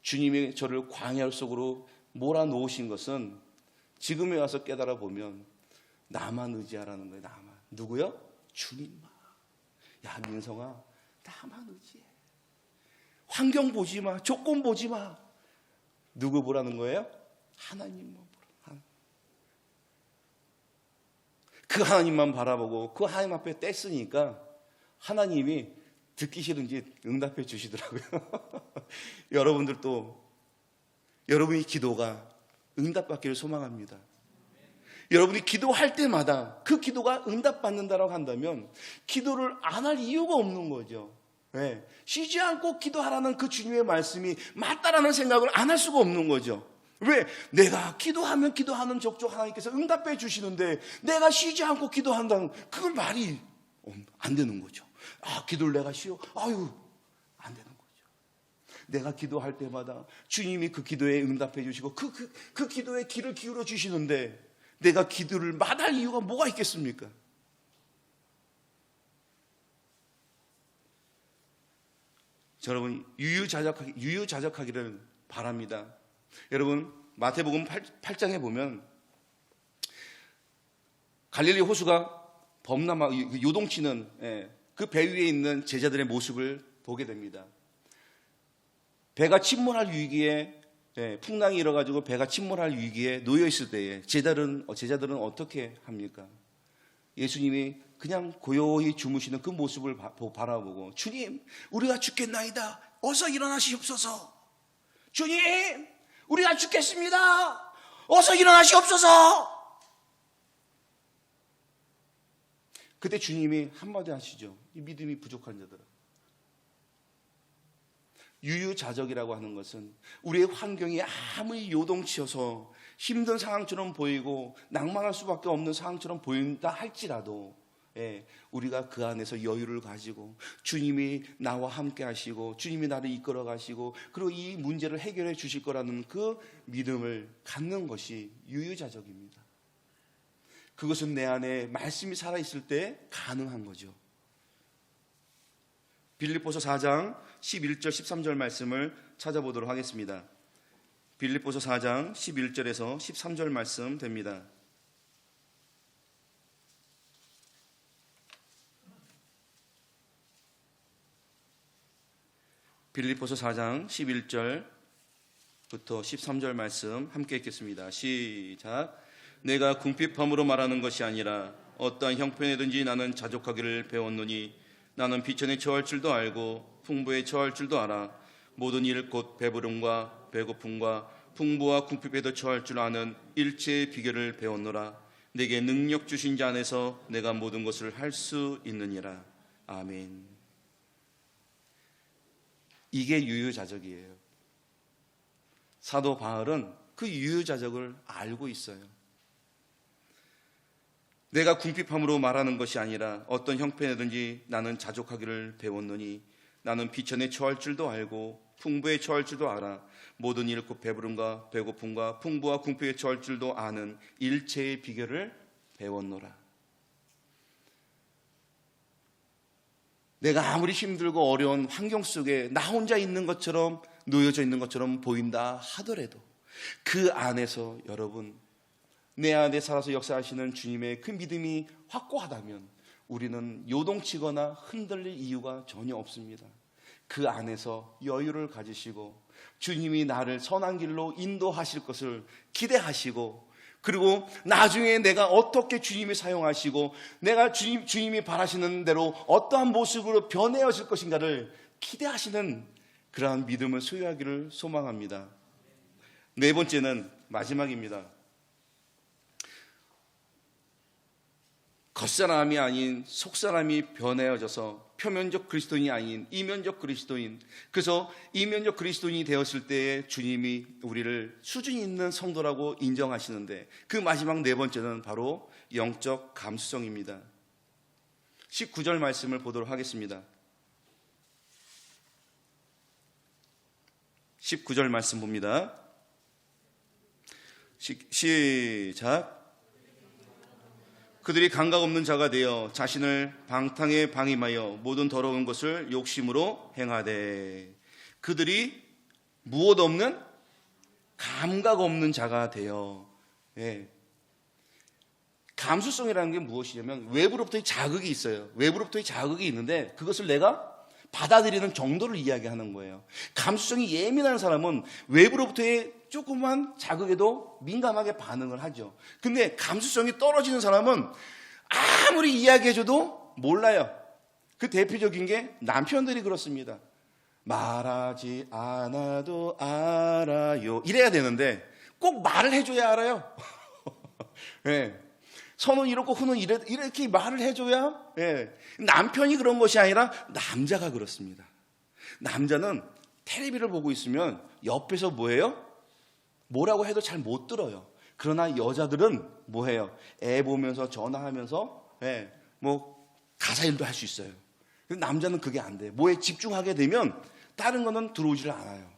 주님이 저를 광야 속으로 몰아놓으신 것은 지금에 와서 깨달아 보면 나만 의지하라는 거예요. 나만. 누구요? 주님만. 야, 민성아, 나만 의지해. 환경 보지 마. 조건 보지 마. 누구 보라는 거예요? 하나님만 보라. 그 하나님만 바라보고 그 하나님 앞에 뗐으니까 하나님이 듣기 싫은지 응답해 주시더라고요. 여러분들도 여러분의 기도가 응답받기를 소망합니다. 여러분이 기도할 때마다 그 기도가 응답받는다고 한다면 기도를 안 할 이유가 없는 거죠. 네. 쉬지 않고 기도하라는 그 주님의 말씀이 맞다라는 생각을 안 할 수가 없는 거죠. 왜? 내가 기도하면 기도하는 족족 하나님께서 응답해 주시는데 내가 쉬지 않고 기도한다는 그건 말이 안 되는 거죠. 기도를 내가 쉬어? 아유, 안 되는 거죠. 내가 기도할 때마다 주님이 그 기도에 응답해 주시고 그 기도에 귀를 기울여 주시는데 내가 기도를 마다할 이유가 뭐가 있겠습니까? 여러분, 유유자적하기를 바랍니다. 여러분, 마태복음 8장에 보면 갈릴리 호수가 범람하고 요동치는 그 배 위에 있는 제자들의 모습을 보게 됩니다. 배가 침몰할 위기에 풍랑이 일어가지고 배가 침몰할 위기에 놓여 있을 때에 제자들은 어떻게 합니까? 예수님이 그냥 고요히 주무시는 그 모습을 바라보고 주님, 우리가 죽겠나이다. 어서 일어나시옵소서. 주님, 우리가 죽겠습니다. 어서 일어나시옵소서. 그때 주님이 한마디 하시죠. 이 믿음이 부족한 자들아. 유유자적이라고 하는 것은 우리의 환경이 아무리 요동치어서 힘든 상황처럼 보이고 낭만할 수밖에 없는 상황처럼 보인다 할지라도 우리가 그 안에서 여유를 가지고 주님이 나와 함께 하시고 주님이 나를 이끌어 가시고 그리고 이 문제를 해결해 주실 거라는 그 믿음을 갖는 것이 유유자적입니다. 그것은 내 안에 말씀이 살아있을 때 가능한 거죠. 빌립보서 4장 11절 13절 말씀을 찾아보도록 하겠습니다. 빌립보서 4장 11절에서 13절 말씀 됩니다. 빌립보서 4장 11절부터 13절 말씀 함께 읽겠습니다. 시작. 내가 궁핍함으로 말하는 것이 아니라 어떠한 형편이든지 나는 자족하기를 배웠노니 나는 비천에 처할 줄도 알고 풍부에 처할 줄도 알아. 모든 일 곧 배부름과 배고픔과 풍부와 궁핍에도 처할 줄 아는 일체의 비결을 배웠노라. 내게 능력 주신 자 안에서 내가 모든 것을 할 수 있느니라. 아멘. 이게 유유자적이에요. 사도 바울은 그 유유자적을 알고 있어요. 내가 궁핍함으로 말하는 것이 아니라 어떤 형편이든지 나는 자족하기를 배웠노니 나는 비천에 처할 줄도 알고 풍부에 처할 줄도 알아. 모든 일 곧 배부름과 배고픔과 풍부와 궁핍에 처할 줄도 아는 일체의 비결을 배웠노라. 내가 아무리 힘들고 어려운 환경 속에 나 혼자 있는 것처럼 놓여져 있는 것처럼 보인다 하더라도 그 안에서 여러분 내 안에 살아서 역사하시는 주님의 그 믿음이 확고하다면 우리는 요동치거나 흔들릴 이유가 전혀 없습니다. 그 안에서 여유를 가지시고 주님이 나를 선한 길로 인도하실 것을 기대하시고 그리고 나중에 내가 어떻게 주님이 사용하시고 내가 주님이 바라시는 대로 어떠한 모습으로 변해질 것인가를 기대하시는 그러한 믿음을 소유하기를 소망합니다. 네 번째는 마지막입니다. 겉사람이 아닌 속사람이 변해져서 표면적 그리스도인이 아닌 이면적 그리스도인, 그래서 이면적 그리스도인이 되었을 때에 주님이 우리를 수준 있는 성도라고 인정하시는데 그 마지막 네 번째는 바로 영적 감수성입니다. 19절 말씀을 보도록 하겠습니다. 19절 말씀 봅니다. 시작. 그들이 감각 없는 자가 되어 자신을 방탕에 방임하여 모든 더러운 것을 욕심으로 행하되 그들이 무엇 없는 감각 없는 자가 되어 감수성이라는 게 무엇이냐면 외부로부터의 자극이 있어요. 외부로부터의 자극이 있는데 그것을 내가 받아들이는 정도를 이야기하는 거예요. 감수성이 예민한 사람은 외부로부터의 조그만 자극에도 민감하게 반응을 하죠. 근데 감수성이 떨어지는 사람은 아무리 이야기해줘도 몰라요. 그 대표적인 게 남편들이 그렇습니다. 말하지 않아도 알아요. 이래야 되는데 꼭 말을 해줘야 알아요. 네. 선은 이렇고 후는 이렇게 말을 해줘야. 네. 남편이 그런 것이 아니라 남자가 그렇습니다. 남자는 텔레비를 보고 있으면 옆에서 뭐예요? 뭐라고 해도 잘 못 들어요. 그러나 여자들은 뭐해요? 애 보면서 전화하면서 뭐 가사 일도 할 수 있어요. 근데 남자는 그게 안 돼요. 뭐에 집중하게 되면 다른 거는 들어오지를 않아요.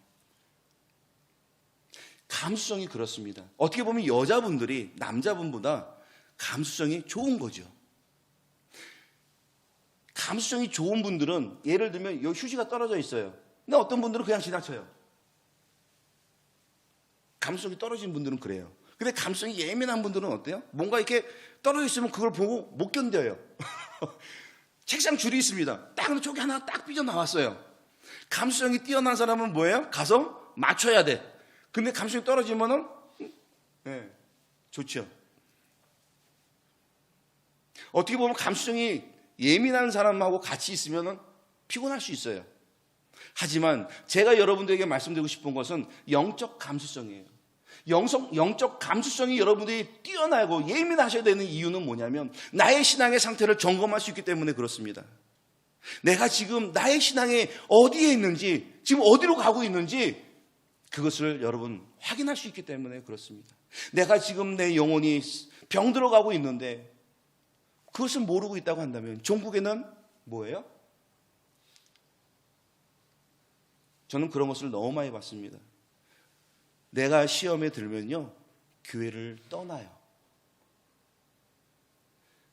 감수성이 그렇습니다. 어떻게 보면 여자분들이 남자분보다 감수성이 좋은 거죠. 감수성이 좋은 분들은 예를 들면 요 휴지가 떨어져 있어요. 근데 어떤 분들은 그냥 지나쳐요. 감수성이 떨어진 분들은 그래요. 근데 감수성이 예민한 분들은 어때요? 뭔가 이렇게 떨어져 있으면 그걸 보고 못 견뎌요. 책상 줄이 있습니다. 딱 저기 하나 딱 삐져나왔어요. 감수성이 뛰어난 사람은 뭐예요? 가서 맞춰야 돼. 근데 감수성이 떨어지면은 좋죠. 어떻게 보면 감수성이 예민한 사람하고 같이 있으면은 피곤할 수 있어요. 하지만 제가 여러분들에게 말씀드리고 싶은 것은 영적 감수성이에요. 영적 감수성이 여러분들이 뛰어나고 예민하셔야 되는 이유는 뭐냐면 나의 신앙의 상태를 점검할 수 있기 때문에 그렇습니다. 내가 지금 나의 신앙이 어디에 있는지, 지금 어디로 가고 있는지 그것을 여러분 확인할 수 있기 때문에 그렇습니다. 내가 지금 내 영혼이 병들어 가고 있는데 그것을 모르고 있다고 한다면 종국에는 뭐예요? 저는 그런 것을 너무 많이 봤습니다. 내가 시험에 들면요, 교회를 떠나요.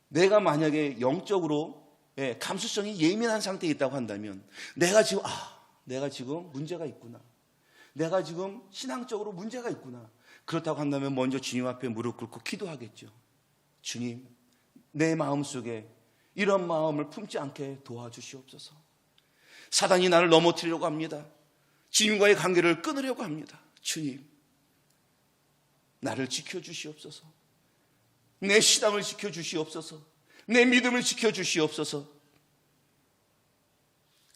내가 만약에 영적으로 감수성이 예민한 상태에 있다고 한다면 내가 지금 문제가 있구나. 내가 지금 신앙적으로 문제가 있구나. 그렇다고 한다면 먼저 주님 앞에 무릎 꿇고 기도하겠죠. 주님, 내 마음속에 이런 마음을 품지 않게 도와주시옵소서. 사단이 나를 넘어뜨리려고 합니다. 주님과의 관계를 끊으려고 합니다. 주님, 나를 지켜주시옵소서. 내 신앙을 지켜주시옵소서. 내 믿음을 지켜주시옵소서.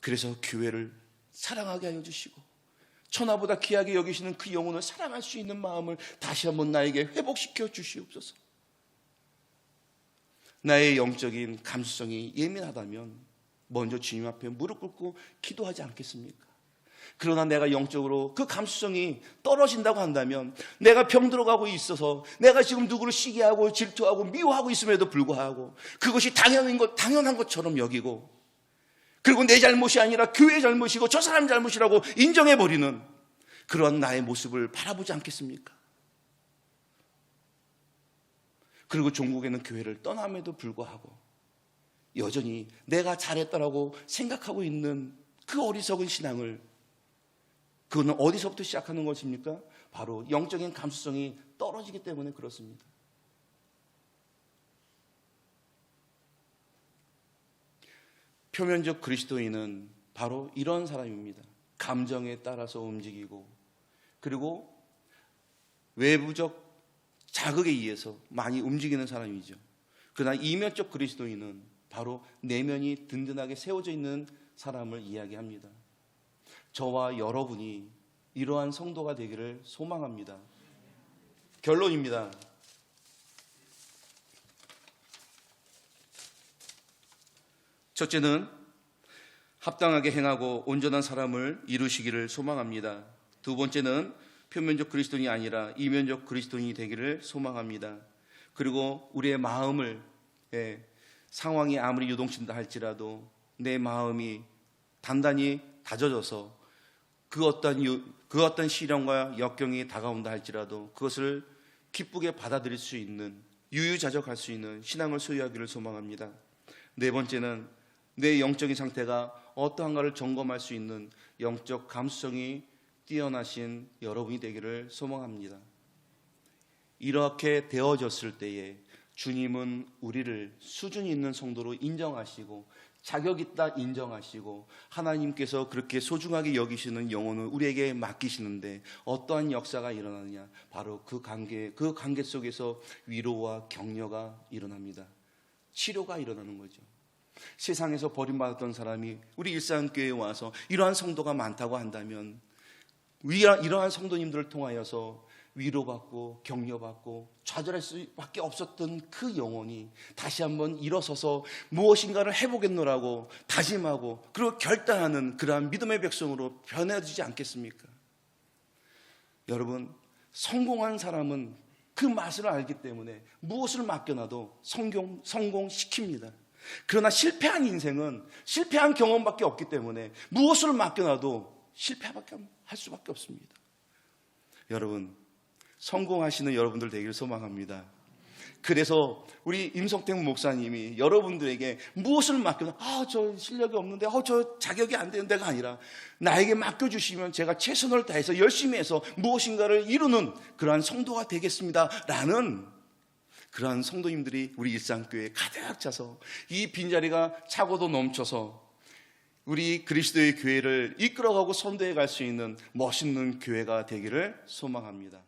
그래서 교회를 사랑하게 하여 주시고 천하보다 귀하게 여기시는 그 영혼을 사랑할 수 있는 마음을 다시 한번 나에게 회복시켜 주시옵소서. 나의 영적인 감수성이 예민하다면 먼저 주님 앞에 무릎 꿇고 기도하지 않겠습니까? 그러나 내가 영적으로 그 감수성이 떨어진다고 한다면 내가 병들어가고 있어서 내가 지금 누구를 시기하고 질투하고 미워하고 있음에도 불구하고 그것이 당연한 것처럼 여기고 그리고 내 잘못이 아니라 교회의 잘못이고 저 사람 잘못이라고 인정해버리는 그런 나의 모습을 바라보지 않겠습니까? 그리고 종국에는 교회를 떠남에도 불구하고 여전히 내가 잘했다라고 생각하고 있는 그 어리석은 신앙을 그거는 어디서부터 시작하는 것입니까? 바로 영적인 감수성이 떨어지기 때문에 그렇습니다. 표면적 그리스도인은 바로 이런 사람입니다. 감정에 따라서 움직이고 그리고 외부적 자극에 의해서 많이 움직이는 사람이죠. 그러나 이면적 그리스도인은 바로 내면이 든든하게 세워져 있는 사람을 이야기합니다. 저와 여러분이 이러한 성도가 되기를 소망합니다. 결론입니다. 첫째는 합당하게 행하고 온전한 사람을 이루시기를 소망합니다. 두 번째는 표면적 그리스도인이 아니라 이면적 그리스도인이 되기를 소망합니다. 그리고 우리의 마음을 상황이 아무리 요동친다 할지라도 내 마음이 단단히 다져져서 그 어떤 시련과 역경이 다가온다 할지라도 그것을 기쁘게 받아들일 수 있는 유유자적할 수 있는 신앙을 소유하기를 소망합니다. 네 번째는 내 영적인 상태가 어떠한가를 점검할 수 있는 영적 감수성이 뛰어나신 여러분이 되기를 소망합니다. 이렇게 되어졌을 때에 주님은 우리를 수준 있는 성도로 인정하시고 자격 있다 인정하시고 하나님께서 그렇게 소중하게 여기시는 영혼을 우리에게 맡기시는데 어떠한 역사가 일어나느냐? 바로 그 관계 속에서 위로와 격려가 일어납니다. 치료가 일어나는 거죠. 세상에서 버림받았던 사람이 우리 일산교회에 와서 이러한 성도가 많다고 한다면 이러한 성도님들을 통하여서 위로받고 격려받고 좌절할 수밖에 없었던 그 영혼이 다시 한번 일어서서 무엇인가를 해보겠노라고 다짐하고 그리고 결단하는 그러한 믿음의 백성으로 변해지지 않겠습니까? 여러분, 성공한 사람은 그 맛을 알기 때문에 무엇을 맡겨놔도 성공시킵니다. 그러나 실패한 인생은 실패한 경험밖에 없기 때문에 무엇을 맡겨놔도 실패밖에 할 수밖에 없습니다. 여러분, 성공하시는 여러분들 되기를 소망합니다. 그래서 우리 임성택 목사님이 여러분들에게 무엇을 맡겨놔, 저 실력이 없는데, 저 자격이 안 되는데가 아니라 나에게 맡겨주시면 제가 최선을 다해서 열심히 해서 무엇인가를 이루는 그러한 성도가 되겠습니다 라는 그러한 성도님들이 우리 일산교회에 가득 차서 이 빈자리가 차고도 넘쳐서 우리 그리스도의 교회를 이끌어가고 선도해 갈 수 있는 멋있는 교회가 되기를 소망합니다.